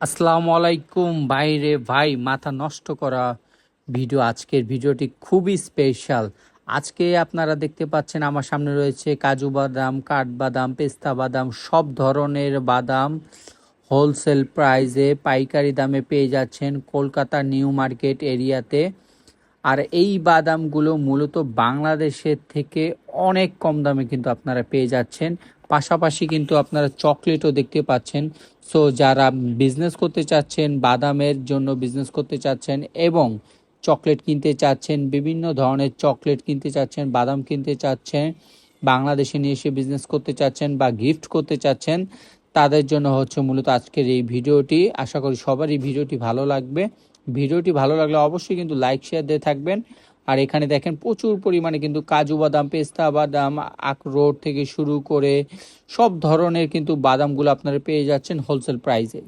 আসসালামু আলাইকুম ভাইরে ভাই, মাথা নষ্ট করা ভিডিও। আজকের ভিডিওটি খুবই স্পেশাল। আজকে আপনারা দেখতে পাচ্ছেন আমার সামনে রয়েছে কাজু বাদাম, কাঠবাদাম, পেস্তা বাদাম, সব ধরনের বাদাম হোলসেল প্রাইসে পাইকারি দামে পেয়ে যাচ্ছেন কলকাতা নিউ মার্কেট এরিয়াতে। আর এই বাদামগুলো মূলত বাংলাদেশের থেকে অনেক কম দামে কিন্তু আপনারা পেয়ে যাচ্ছেন। পাশাপাশি কিন্তু আপনারা চকলেটও দেখতে পাচ্ছেন। সো যারা বিজনেস করতে চাচ্ছেন, বাদামের জন্য বিজনেস করতে চাচ্ছেন এবং চকলেট কিনতে চাচ্ছেন, বিভিন্ন ধরনের চকলেট কিনতে চাচ্ছেন, বাদাম কিনতে চাচ্ছেন, বাংলাদেশে নিয়ে এসে বিজনেস করতে চাচ্ছেন বা গিফট করতে চাচ্ছেন, তাদের জন্য হচ্ছে মূলত আজকের এই ভিডিওটি। আশা করি সবারই ভিডিওটি ভালো লাগবে। ভিডিওটি ভালো লাগলে অবশ্যই কিন্তু লাইক শেয়ার দিয়ে থাকবেন। আর এখানে দেখেন প্রচুর পরিমাণে কিন্তু কাজু বাদাম, পেস্তা বাদাম, আখরোট থেকে শুরু করে সব ধরনের কিন্তু বাদামগুলো আপনারা পেয়ে যাচ্ছেন হোলসেল প্রাইসে।